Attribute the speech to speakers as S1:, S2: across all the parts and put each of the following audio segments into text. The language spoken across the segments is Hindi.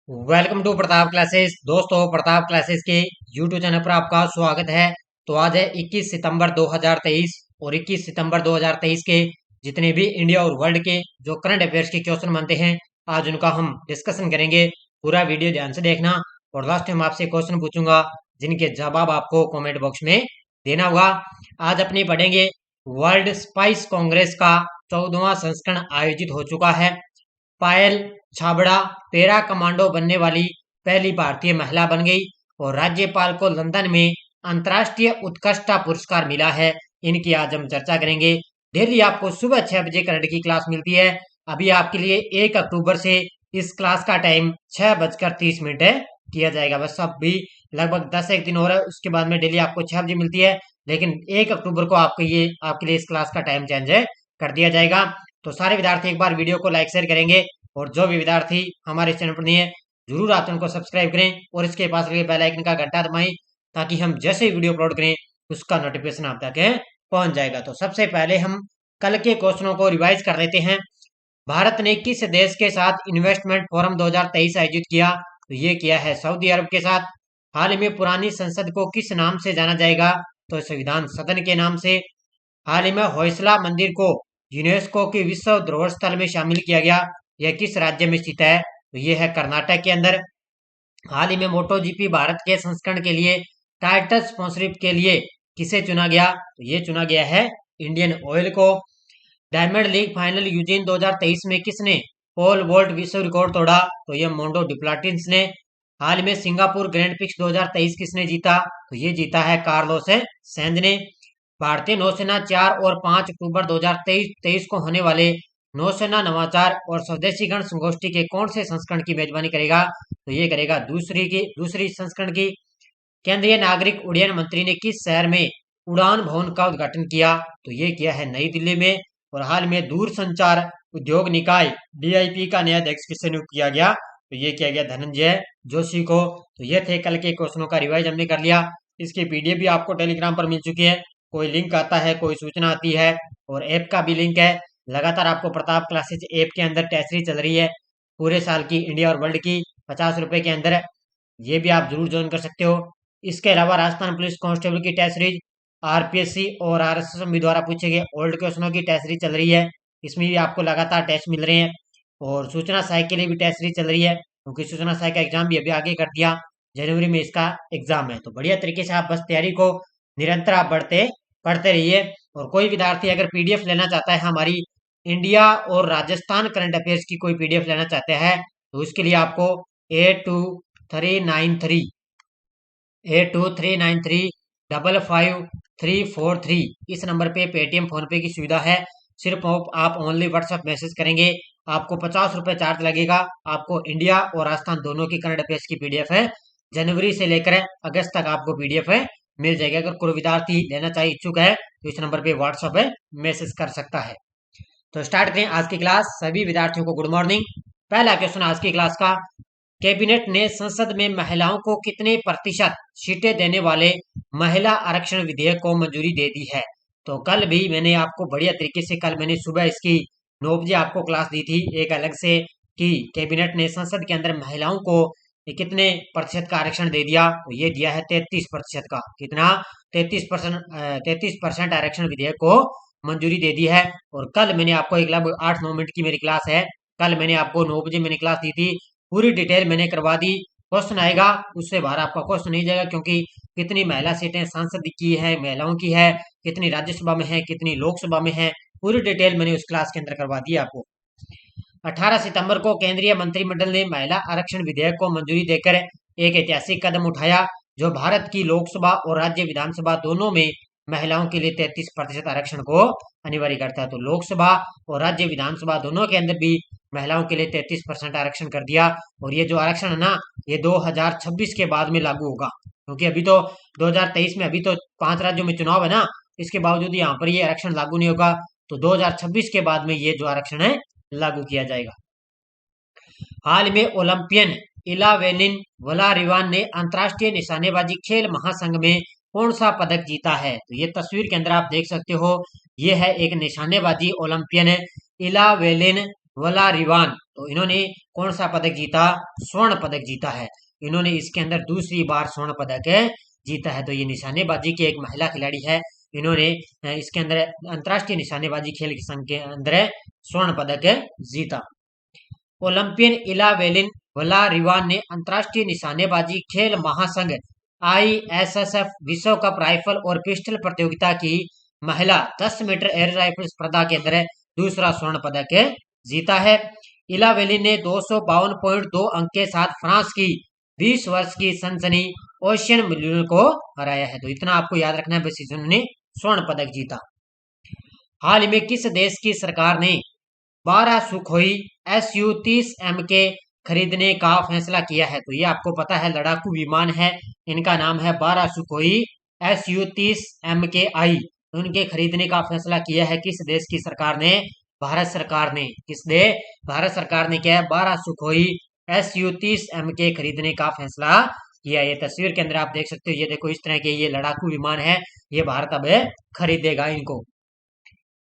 S1: Welcome to Pratap classes. दोस्तों, प्रताप क्लासेस के यूट्यूब चैनल पर आपका स्वागत है। तो आज है 21 सितंबर 2023 और 21 सितंबर 2023 के जितने भी इंडिया और वर्ल्ड के जो करंट अफेयर्स के क्वेश्चन बनते हैं, आज उनका हम डिस्कशन करेंगे। पूरा वीडियो ध्यान से देखना और लास्ट टाइम आपसे क्वेश्चन पूछूंगा जिनके जवाब आपको कमेंट बॉक्स में देना होगा। आज अपने पढ़ेंगे वर्ल्ड स्पाइस कांग्रेस का 14वां संस्करण आयोजित हो चुका है। पायल छाबड़ा पैरा कमांडो बनने वाली पहली भारतीय महिला बन गई और राज्यपाल को लंदन में अंतर्राष्ट्रीय उत्कृष्टता पुरस्कार मिला है। इनकी आज हम चर्चा करेंगे। डेली आपको सुबह 6 बजे करंट की क्लास मिलती है। अभी आपके लिए 1 अक्टूबर से इस क्लास का टाइम 6:30 है किया जाएगा। बस अब भी लगभग 10 एक दिन हो रहा है, उसके बाद में डेली आपको 6 बजे मिलती है। लेकिन 1 अक्टूबर को आपके लिए इस क्लास का टाइम चेंज कर दिया जाएगा। तो सारे विद्यार्थी एक बार वीडियो को लाइक शेयर करेंगे और जो भी विद्यार्थी हमारे चैनल पर नहीं है, जरूर आप चैनल को सब्सक्राइब करें और इसके पास लगे बेल आइकन का घंटा दबाएं ताकि हम जैसे ही वीडियो अपलोड करें उसका नोटिफिकेशन आप तक पहुंच जाएगा। तो सबसे पहले हम कल के क्वेश्चनों को रिवाइज कर लेते हैं। भारत ने किस देश के साथ इन्वेस्टमेंट फोरम 2023 आयोजित किया? तो ये किया है सऊदी अरब के साथ। हाल में पुरानी संसद को किस नाम से जाना जाएगा? तो संविधान सदन के नाम से। हाल ही में होयसला मंदिर को यूनेस्को के विश्व धरोहर स्थल में शामिल किया गया। यह किस राज्य में स्थित है? तो यह है कर्नाटक के अंदर। हाल ही में मोटो जीपी भारत के संस्करण के लिए टाइटल स्पॉन्सरशिप के लिए किसे चुना गया? तो ये चुना गया है इंडियन ऑयल को। डायमंड लीग फाइनल यूजीन 2023 में किसने पोल वोल्ट विश्व रिकॉर्ड तोड़ा? तो ये मोंडो डिप्लाटिन्स ने। हाल में सिंगापुर ग्रैंड प्रिक्स 2023 किसने जीता? तो ये जीता है कार्लोस सैंज ने। भारतीय नौसेना 4 और 5 अक्टूबर 2023 को होने वाले नौसेना नवाचार और स्वदेशी गण संगोष्ठी के कौन से संस्करण की मेजबानी करेगा? तो ये करेगा दूसरी संस्करण की। केंद्रीय नागरिक उड्डयन मंत्री ने किस शहर में उड़ान भवन का उद्घाटन किया? तो ये किया है नई दिल्ली में। और हाल में दूरसंचार उद्योग निकाय डीआईपी का नया अध्यक्ष किसे नियुक्त किया गया? तो ये किया गया धनंजय जोशी को। तो ये थे कल के क्वेश्चनों का रिवाइज हमने कर लिया। इसकी पीडीएफ भी आपको टेलीग्राम पर मिल चुकी है। कोई लिंक आता है, कोई सूचना आती है और ऐप का भी लिंक है। लगातार आपको प्रताप क्लासेज ऐप के अंदर टेस्ट सीरीज चल रही है पूरे साल की, इंडिया और वर्ल्ड की, 50 रुपए के अंदर। ये भी आप जरूर ज्वाइन कर सकते हो। इसके अलावा राजस्थान पुलिस कांस्टेबल की टेस्ट सीरीज, आरपीएससी और आरएसएस द्वारा पूछे गए ओल्ड क्वेश्चनों की टेस्ट सीरीज चल रही है। इसमें भी आपको लगातार टेस्ट मिल रहे हैं और सूचना सहायक के लिए भी टेस्ट सीरीज चल रही है, क्योंकि सूचना सहायक का एग्जाम भी अभी आगे कर दिया। जनवरी में इसका एग्जाम है। तो बढ़िया तरीके से आप बस तैयारी को निरंतर आप पढ़ते रहिए। और कोई विद्यार्थी अगर पीडीएफ लेना चाहता है, हमारी इंडिया और राजस्थान करंट अफेयर्स की कोई पीडीएफ लेना चाहते हैं, तो उसके लिए आपको 8239 8239355343 इस नंबर पे पेटीएम फोन पे की सुविधा है। सिर्फ आप ओनली व्हाट्सएप मैसेज करेंगे, आपको 50 रुपए चार्ज लगेगा। आपको इंडिया और राजस्थान दोनों की करंट अफेयर्स की पीडीएफ है जनवरी से लेकर अगस्त तक आपको पीडीएफ मिल जाएगा। अगर कोई विद्यार्थी लेना चाहिए इच्छुक है तो इस नंबर पे व्हाट्सएप मैसेज कर सकता है। तो स्टार्ट करें आज की क्लास। सभी विद्यार्थियों को गुड मॉर्निंग। पहला क्वेश्चन आज की क्लास का, कैबिनेट ने संसद में महिलाओं को कितने प्रतिशत सीटें देने वाले महिला आरक्षण विधेयक को मंजूरी दे दी है? तो कल भी मैंने आपको बढ़िया तरीके से, कल मैंने सुबह इसकी 9 बजे आपको क्लास दी थी एक अलग से, कि कैबिनेट ने संसद के अंदर महिलाओं को कितने प्रतिशत का आरक्षण दे दिया। तो ये दिया है 33% का। कितना? 33% आरक्षण विधेयक को मंजूरी दे दी है। और कल मैंने आपको एक लगभग 8-9 मिनट की मेरी क्लास है, कल मैंने आपको 9 बजे मैंने क्लास दी थी, पूरी डिटेल मैंने करवा दी। क्वेश्चन आएगा उससे बाहर आपका क्वेश्चन नहीं जाएगा, क्योंकि कितनी महिला सीटें सांसद की है, महिलाओं की है, कितनी राज्यसभा में है, कितनी लोकसभा में है, पूरी डिटेल मैंने उस क्लास के अंदर करवा दी आपको। 18 सितंबर को केंद्रीय मंत्रिमंडल ने महिला आरक्षण विधेयक को मंजूरी देकर एक ऐतिहासिक कदम उठाया जो भारत की लोकसभा और राज्य विधानसभा दोनों में महिलाओं के लिए 33% आरक्षण को अनिवार्य करता है। तो लोकसभा और राज्य विधानसभा दोनों के अंदर भी महिलाओं के लिए 33% आरक्षण कर दिया। और ये जो आरक्षण है ना, ये 2026 के बाद में लागू होगा, क्योंकि अभी तो 2023 में अभी तो 5 राज्यों में चुनाव है ना, इसके बावजूद यहाँ पर ये आरक्षण लागू नहीं होगा। तो 2026 के बाद में ये जो आरक्षण है लागू किया जाएगा। हाल में ओलंपियन इलावेनिन वलारिवान ने अंतर्राष्ट्रीय निशानेबाजी खेल महासंघ में कौन सा पदक जीता है? तो ये तस्वीर के अंदर आप देख सकते हो, ये है एक निशानेबाजी ओलंपियन इलावेलिन वलारिवान। तो इन्होंने कौन सा पदक जीता? स्वर्ण पदक जीता है। इन्होंने इसके अंदर दूसरी बार स्वर्ण पदक जीता है। तो ये निशानेबाजी की एक महिला खिलाड़ी है। इन्होंने इसके अंदर अंतर्राष्ट्रीय निशानेबाजी खेल के संघ के अंदर स्वर्ण पदक जीता। ओलंपियन इलावेलिन वलारिवान ने अंतर्राष्ट्रीय निशानेबाजी खेल महासंघ ISSF विश्व कप राइफल और पिस्टल प्रतियोगिता की महिला 10 मीटर एयर राइफल स्पर्धा के अंदर दूसरा स्वर्ण पदक जीता है। इलावेलिन ने 252.2 अंक के साथ फ्रांस की 20 वर्ष की सनसनी ओशियन मिल्यूर को हराया है। तो इतना आपको याद रखना है, बस इन्होंने स्वर्ण पदक जीता। हाल ही में किस देश की सरकार ने 12 सुखोई Su-30M के खरीदने का फैसला किया है? तो ये आपको पता है, लड़ाकू विमान है। इनका नाम है 12 सुखोई Su-30MKI। उनके खरीदने का फैसला किया है किस देश की सरकार ने? भारत सरकार ने। भारत सरकार ने क्या है? 12 सुखोई Su-30M खरीदने का फैसला किया। ये तस्वीर के अंदर आप देख सकते हो, ये देखो इस तरह के ये लड़ाकू विमान है, ये भारत अब खरीदेगा इनको।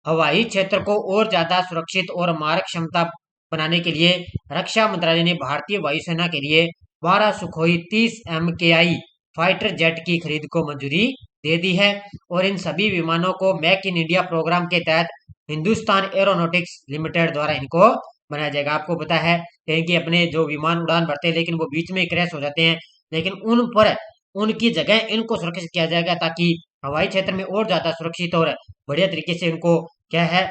S1: हवाई क्षेत्र को और ज्यादा सुरक्षित और मारक क्षमता बनाने के लिए रक्षा मंत्रालय ने भारतीय वायुसेना के लिए 12 सुखोई 30MKI फाइटर जेट की खरीद को मंजूरी दे दी है। और इन सभी विमानों को मेक इन इंडिया प्रोग्राम के तहत हिंदुस्तान एरोनॉटिक्स लिमिटेड द्वारा इनको बनाया जाएगा। आपको पता है कहीं कि अपने जो विमान उड़ान भरते हैं लेकिन वो बीच में क्रैश हो जाते हैं, लेकिन उन पर उनकी जगह इनको सुरक्षित किया जाएगा ताकि हवाई क्षेत्र में और ज्यादा सुरक्षित और बढ़िया तरीके से इनको क्या है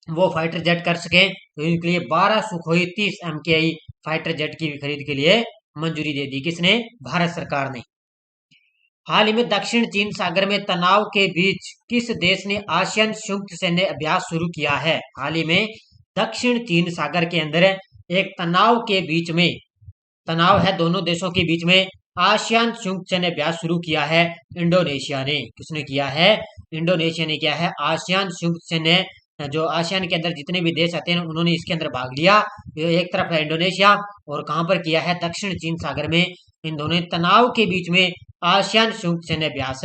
S1: वो फाइटर जेट कर सके। तो इनके लिए 12 सुखोई 30MKI फाइटर जेट की खरीद के लिए मंजूरी दे दी। किसने? भारत सरकार ने। हाल ही में दक्षिण चीन सागर में तनाव के बीच किस देश ने आसियान संयुक्त सैन्य अभ्यास शुरू किया है? हाल ही में दक्षिण चीन सागर के अंदर एक तनाव के बीच में, तनाव है दोनों देशों के बीच में, आसियान संयुक्त सैन्य अभ्यास शुरू किया है इंडोनेशिया ने। किसने किया है? इंडोनेशिया ने किया है। आसियान संयुक्त सैन्य, जो आसियान के अंदर जितने भी देश आते हैं उन्होंने इसके अंदर भाग लिया। एक तरफ है इंडोनेशिया और कहां पर किया है? दक्षिण चीन सागर में। इन दोनों तनाव के बीच में आसियान संयुक्त सैन्य अभ्यास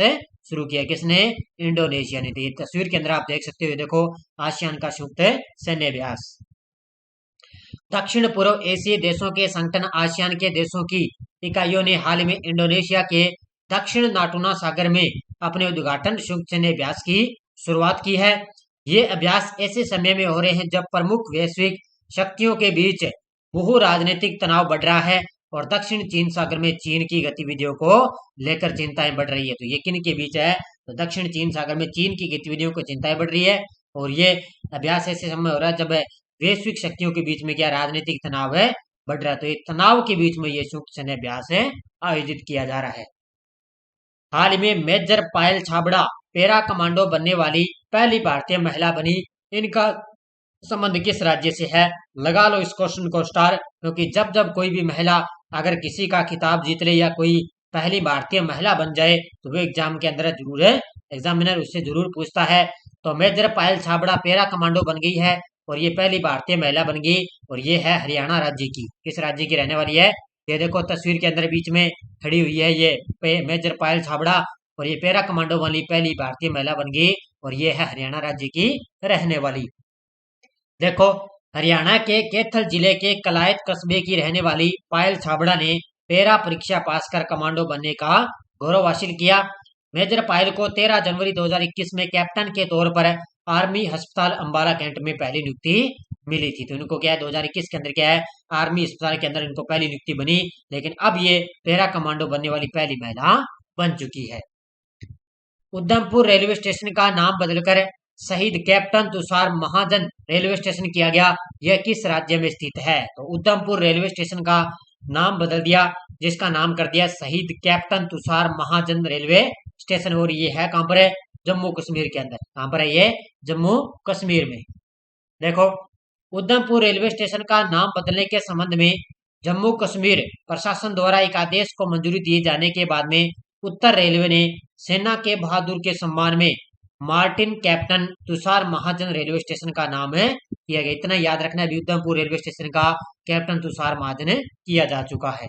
S1: शुरू किया। किसने? इंडोनेशिया ने। तो ये तस्वीर के अंदर आप देख सकते हो, देखो आसियान का संयुक्त सैन्य अभ्यास। दक्षिण पूर्व एशियाई देशों के संगठन आसियान के देशों की इकाइयों ने हाल में इंडोनेशिया के दक्षिण नाटुना सागर में अपने उद्घाटन संयुक्त सैन्य अभ्यास की शुरुआत की है। ये अभ्यास ऐसे समय में हो रहे हैं जब प्रमुख वैश्विक शक्तियों के बीच बहु राजनीतिक तनाव बढ़ रहा है और दक्षिण चीन सागर में चीन की गतिविधियों को लेकर चिंताएं बढ़ रही है। तो ये किन के बीच है? तो दक्षिण चीन सागर में चीन की गतिविधियों को चिंताएं बढ़ रही है और ये अभ्यास ऐसे समय हो रहा है जब वैश्विक शक्तियों के बीच में क्या राजनीतिक तनाव है बढ़ रहा है। तो ये तनाव के बीच में ये संयुक्त सैन्य अभ्यास आयोजित किया जा रहा है। हाल ही में मेजर पायल छाबड़ा पैरा कमांडो बनने वाली पहली भारतीय महिला बनी। इनका संबंध किस राज्य से है? लगा लो इस क्वेश्चन को स्टार, क्योंकि जब जब कोई भी महिला अगर किसी का खिताब जीत ले या कोई पहली भारतीय महिला बन जाए तो वो एग्जाम के अंदर जरूर एग्जामिनर उससे जरूर पूछता है। तो मेजर पायल छाबड़ा पैरा कमांडो बन गई है और ये पहली भारतीय महिला बन गई और ये है हरियाणा राज्य की। किस राज्य की रहने वाली है? ये देखो तस्वीर के अंदर बीच में खड़ी हुई है ये मेजर पायल छाबड़ा और ये पैरा कमांडो वाली पहली भारतीय महिला बन गई और ये है हरियाणा राज्य की रहने वाली। देखो हरियाणा के कैथल जिले के कलायत कस्बे की रहने वाली पायल छाबड़ा ने पैरा परीक्षा पास कर कमांडो बनने का गौरव हासिल किया। मेजर पायल को 13 जनवरी 2021 में कैप्टन के तौर पर आर्मी अस्पताल अंबाला कैंट में पहली नियुक्ति मिली थी। तो इनको क्या है 2021 के अंदर क्या है आर्मी अस्पताल के अंदर इनको पहली नियुक्ति बनी, लेकिन अब ये पैरा कमांडो बनने वाली पहली महिला बन चुकी है। उधमपुर रेलवे स्टेशन का नाम बदलकर शहीद कैप्टन तुषार महाजन रेलवे स्टेशन किया गया। यह किस राज्य में स्थित है? तो उधमपुर रेलवे स्टेशन का नाम बदल दिया, जिसका नाम कर दिया शहीद कैप्टन तुषार महाजन रेलवे स्टेशन और ये है कहां पर है? जम्मू कश्मीर के अंदर। कहां पर है ये? जम्मू कश्मीर में। देखो उधमपुर रेलवे स्टेशन का नाम बदलने के संबंध में जम्मू कश्मीर प्रशासन द्वारा एक आदेश को मंजूरी दिए जाने के बाद में उत्तर रेलवे ने सेना के बहादुर के सम्मान में मार्टिन कैप्टन तुषार महाजन रेलवे स्टेशन का नाम किया गया। इतना याद रखना है, उधमपुर रेलवे स्टेशन का कैप्टन तुषार महाजन किया जा चुका है।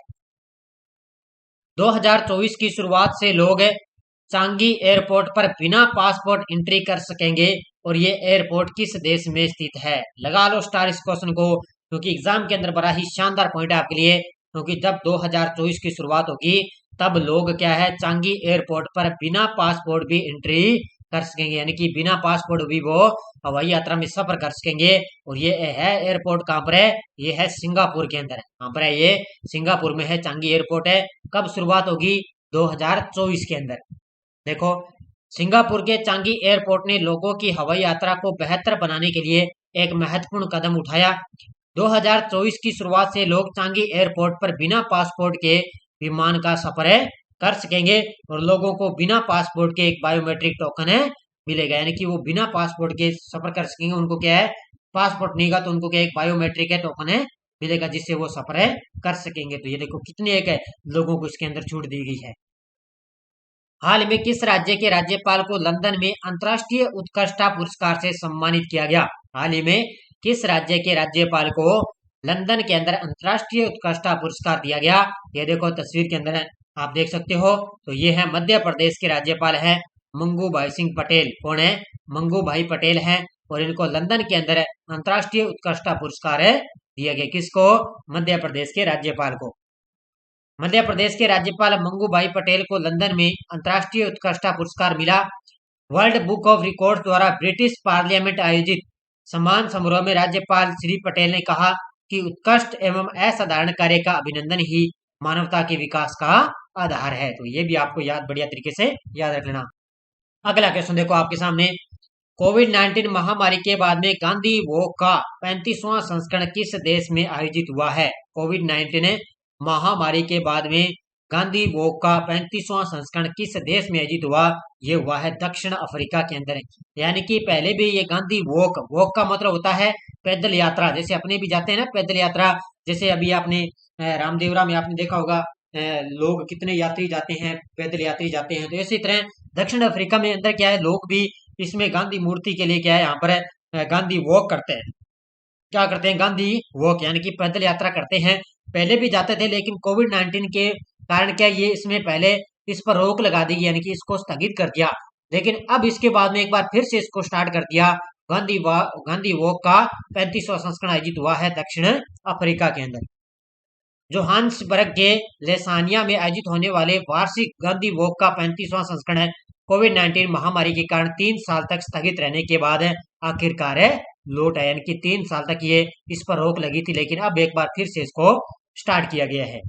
S1: 2024 की शुरुआत से लोग चांगी एयरपोर्ट पर बिना पासपोर्ट एंट्री कर सकेंगे और ये एयरपोर्ट किस देश में स्थित है? लगा लो स्टार इस क्वेश्चन को। क्योंकि एग्जाम के अंदर बड़ा ही शानदार पॉइंट है आपके लिए, क्योंकि जब 2024 की शुरुआत होगी तब लोग क्या है चांगी एयरपोर्ट पर बिना पासपोर्ट भी एंट्री कर सकेंगे, यानी कि बिना पासपोर्ट भी वो हवाई यात्रा में सफर कर सकेंगे। और ये है एयरपोर्ट कहाँ पर है, ये है सिंगापुर के अंदर है। कहाँ पर है ये, सिंगापुर में है, चांगी एयरपोर्ट है। कब शुरुआत होगी, 2024 के अंदर। देखो, सिंगापुर के चांगी एयरपोर्ट ने लोगों की हवाई यात्रा को बेहतर बनाने के लिए एक महत्वपूर्ण कदम उठाया। 2024 की शुरुआत से लोग चांगी एयरपोर्ट पर बिना पासपोर्ट के विमान का सफर कर सकेंगे, और लोगों को बिना पासपोर्ट के एक बायोमेट्रिक टोकन मिलेगा, यानी कि वो बिना पासपोर्ट के सफर कर सकेंगे। उनको क्या है, पासपोर्ट नहीं का तो उनको क्या एक बायोमेट्रिक टोकन मिलेगा, जिससे वो सफर कर सकेंगे। तो ये देखो कितने एक लोगों को इसके अंदर छूट दी गई है। हाल में किस राज्य के राज्यपाल को लंदन में अंतर्राष्ट्रीय उत्कृष्टता पुरस्कार से सम्मानित किया गया। हाल ही में किस राज्य के राज्यपाल को लंदन के अंदर अंतर्राष्ट्रीय उत्कृष्टता पुरस्कार दिया गया। ये देखो तस्वीर के अंदर आप देख सकते हो, तो ये है मध्य प्रदेश के राज्यपाल है मंगू भाई सिंह पटेल। कौन है, मंगू भाई पटेल हैं, और इनको लंदन के अंदर अंतर्राष्ट्रीय उत्कृष्टता पुरस्कार दिया गया। किसको, मध्य प्रदेश के राज्यपाल को। मध्य प्रदेश के राज्यपाल मंगू भाई पटेल को लंदन में अंतर्राष्ट्रीय उत्कृष्टता पुरस्कार मिला। वर्ल्ड बुक ऑफ रिकॉर्ड द्वारा ब्रिटिश पार्लियामेंट आयोजित सम्मान समारोह में राज्यपाल श्री पटेल ने कहा कि उत्कृष्ट एवं असाधारण कार्य का अभिनंदन ही मानवता के विकास का आधार है। तो ये भी आपको बढ़िया तरीके से याद रख लेना। अगला क्वेश्चन देखो आपके सामने, कोविड-19 महामारी के बाद में गांधी वॉक का 35वां संस्करण किस देश में आयोजित हुआ है। कोविड-19 महामारी के बाद में गांधी वॉक का 35वां संस्करण किस देश में आयोजित हुआ, ये हुआ है दक्षिण अफ्रीका के अंदर। यानी कि पहले भी ये गांधी वॉक, वॉक का मतलब होता है पैदल यात्रा, जैसे अपने भी जाते हैं ना पैदल यात्रा, जैसे अभी आपने रामदेवरा में आपने देखा होगा लोग कितने यात्री जाते हैं, पैदल यात्री जाते हैं। तो इसी तरह दक्षिण अफ्रीका में अंदर क्या है, लोग भी इसमें गांधी मूर्ति के लिए क्या है यहाँ पर गांधी वॉक करते हैं। क्या करते हैं, गांधी वॉक यानी कि पैदल यात्रा करते हैं। पहले भी जाते थे, लेकिन कोविड-19 के कारण क्या ये इसमें पहले इस पर रोक लगा दी, यानी कि इसको स्थगित कर दिया। लेकिन अब इसके बाद में एक बार फिर से इसको स्टार्ट कर दिया। गांधी वॉक का 35वां संस्करण आयोजित हुआ है दक्षिण अफ्रीका के अंदर। जोहान्सबर्ग के लेसानिया में आयोजित होने वाले वार्षिक गांधी वॉक का 35वां संस्करण कोविड-19 महामारी के कारण 3 साल तक स्थगित रहने के बाद आखिरकार लौट आया, यानी कि 3 साल तक ये इस पर रोक लगी थी, लेकिन अब एक बार फिर से इसको स्टार्ट किया गया है।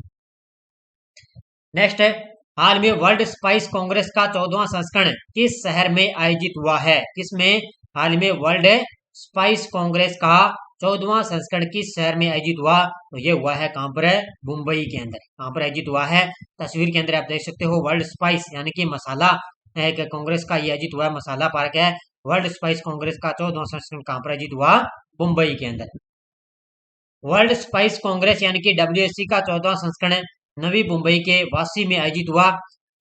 S1: नेक्स्ट है, हाल में वर्ल्ड स्पाइस कांग्रेस का 14वां संस्करण किस शहर में आयोजित हुआ है। किसमें, हाल में वर्ल्ड स्पाइस कांग्रेस का 14वां संस्करण किस शहर में आयोजित हुआ, तो ये हुआ है कहां पर, मुंबई के अंदर। कहां पर आयोजित हुआ है, तस्वीर के अंदर आप देख सकते हो, वर्ल्ड स्पाइस यानी कि मसाला कांग्रेस का ये आयोजित हुआ है, मसाला पार्क है। वर्ल्ड स्पाइस कांग्रेस का 14वां संस्करण कहां पर आयोजित हुआ, मुंबई के अंदर। वर्ल्ड स्पाइस कांग्रेस यानी कि WSC का 14वां संस्करण नवी मुंबई के वासी में आयोजित हुआ।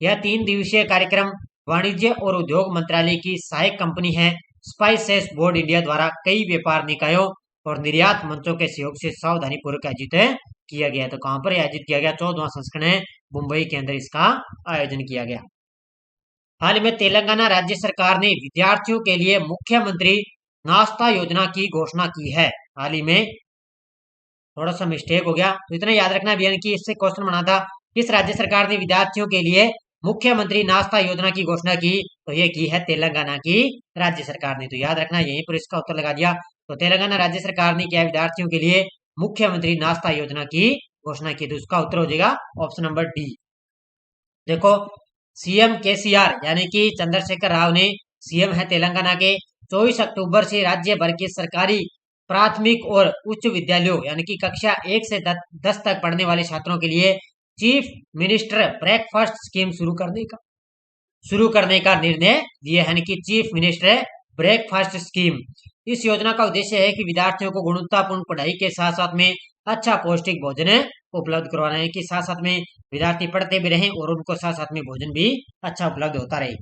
S1: यह 3 दिवसीय कार्यक्रम वाणिज्य और उद्योग मंत्रालय की सहायक कंपनी है स्पाइसेस बोर्ड इंडिया द्वारा कई व्यापार निकायों और निर्यात मंचों के सहयोग से सावधानी पूर्वक आयोजित किया गया। तो कहां पर आयोजित किया गया, 14वां संस्करण मुंबई के अंदर इसका आयोजन किया गया। हाल में तेलंगाना राज्य सरकार ने विद्यार्थियों के लिए मुख्यमंत्री नाश्ता योजना की घोषणा की है। हाल ही में थोड़ा सा मिस्टेक हो गया, तो इतना याद रखना भी, कि इससे क्वेश्चन बना था किस राज्य सरकार ने विद्यार्थियों के लिए मुख्यमंत्री नाश्ता योजना की घोषणा की, तो ये की है तेलंगाना की राज्य सरकार ने। तो याद रखना, यहीं पर इसका उत्तर लगा दिया। तो तेलंगाना राज्य सरकार ने क्या विद्यार्थियों के लिए मुख्यमंत्री नाश्ता योजना की घोषणा की, तो उसका उत्तर हो जाएगा ऑप्शन नंबर डी। देखो, सीएम KCR यानी कि चंद्रशेखर राव ने, सीएम है तेलंगाना के, 24 अक्टूबर से राज्य भर के सरकारी प्राथमिक और उच्च विद्यालयों यानी कि कक्षा 1 से 10 तक पढ़ने वाले छात्रों के लिए चीफ मिनिस्टर ब्रेकफास्ट स्कीम शुरू करने का निर्णय दिया है, यानी कि चीफ मिनिस्टर ब्रेकफास्ट स्कीम। इस योजना का उद्देश्य है कि विद्यार्थियों को गुणवत्तापूर्ण पढ़ाई के साथ साथ में अच्छा पौष्टिक भोजन उपलब्ध करवाना है, कि साथ साथ में विद्यार्थी पढ़ते भी रहें और उनको साथ साथ में भोजन भी अच्छा उपलब्ध होता रहे।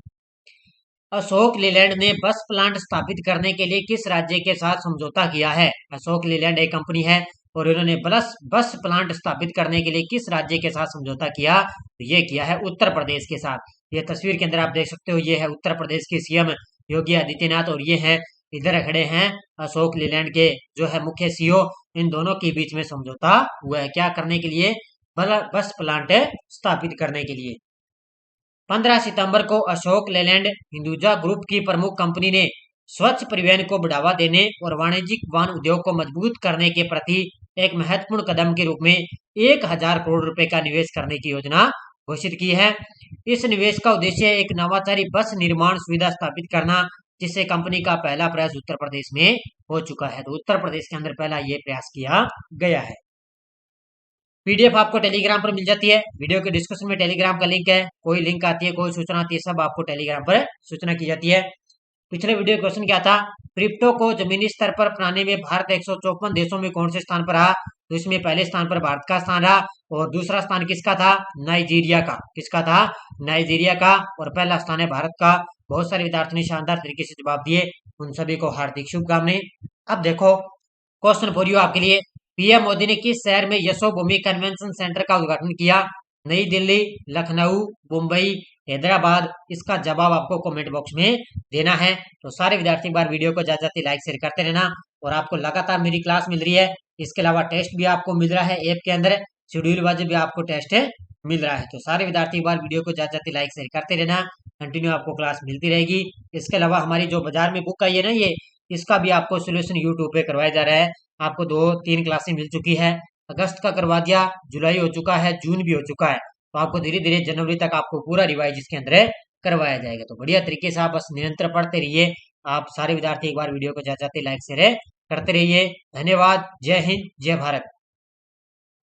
S1: अशोक लीलैंड ने बस प्लांट स्थापित करने के लिए किस राज्य के साथ समझौता किया है। अशोक लीलैंड एक कंपनी है और इन्होंने बस प्लांट स्थापित करने के लिए किस राज्य के साथ समझौता किया, तो ये किया है उत्तर प्रदेश के साथ। ये तस्वीर के अंदर आप देख सकते हो, ये है उत्तर प्रदेश के सीएम योगी आदित्यनाथ और ये है इधर खड़े हैं अशोक लीलैंड के जो है मुख्य सीईओ। इन दोनों के बीच में समझौता हुआ है, क्या करने के लिए? बस प्लांट स्थापित करने के लिए। 15 सितंबर को अशोक लेलैंड हिंदुजा ग्रुप की प्रमुख कंपनी ने स्वच्छ परिवहन को बढ़ावा देने और वाणिज्यिक वाहन उद्योग को मजबूत करने के प्रति एक महत्वपूर्ण कदम के रूप में 1000 करोड़ रुपए का निवेश करने की योजना घोषित की है। इस निवेश का उद्देश्य एक नवाचारी बस निर्माण सुविधा स्थापित करना, जिससे कंपनी का पहला प्रयास उत्तर प्रदेश में हो चुका है। तो उत्तर प्रदेश के अंदर पहला ये प्रयास किया गया है। पीडीएफ आपको टेलीग्राम पर मिल जाती है। वीडियो के डिस्क्रिप्शन में टेलीग्राम का लिंक है। कोई लिंक आती है, कोई सूचना आती है, सब आपको टेलीग्राम पर सूचना की जाती है। पिछले वीडियो क्वेश्चन क्या था? क्रिप्टो को जमीनी स्तर पर अपनाने में भारत 154 देशों में कौन से स्थान पर रहा? तो इसमें पहले स्थान पर भारत का स्थान रहा और दूसरा स्थान किसका था? नाइजीरिया का। किसका था? नाइजीरिया का। और पहला स्थान है भारत का। बहुत सारे विद्यार्थियों ने शानदार तरीके से जवाब दिए, उन सभी को हार्दिक शुभकामनाएं। अब देखो क्वेश्चन फॉर यू आपके लिए। पीएम मोदी ने किस शहर में यशोभूमि कन्वेंशन सेंटर का उद्घाटन किया? नई दिल्ली, लखनऊ, मुंबई, हैदराबाद। इसका जवाब आपको कमेंट बॉक्स में देना है। तो सारे विद्यार्थी बार वीडियो को ज्यादा से लाइक शेयर करते रहना। और आपको लगातार मेरी क्लास मिल रही है, इसके अलावा टेस्ट भी आपको मिल रहा है ऐप के अंदर, शेड्यूल वाइज भी आपको टेस्ट मिल रहा है। तो सारे विद्यार्थी बार वीडियो को ज्यादा से लाइक शेयर करते रहना, कंटिन्यू आपको क्लास मिलती रहेगी। इसके अलावा हमारी जो बाजार में बुक आई है ना, ये इसका भी आपको सोल्यूशन यूट्यूब पे करवाया जा रहा है। आपको 2-3 क्लासें मिल चुकी है। अगस्त का करवा दिया, जुलाई हो चुका है, जून भी हो चुका है। तो आपको धीरे धीरे जनवरी तक आपको पूरा रिवाइज इसके अंदर करवाया जाएगा। तो बढ़िया तरीके से आप बस निरंतर पढ़ते रहिए। आप सारे विद्यार्थी एक बार वीडियो को ज्यादा लाइक शेयर करते रहिए। धन्यवाद। जय हिंद, जय भारत।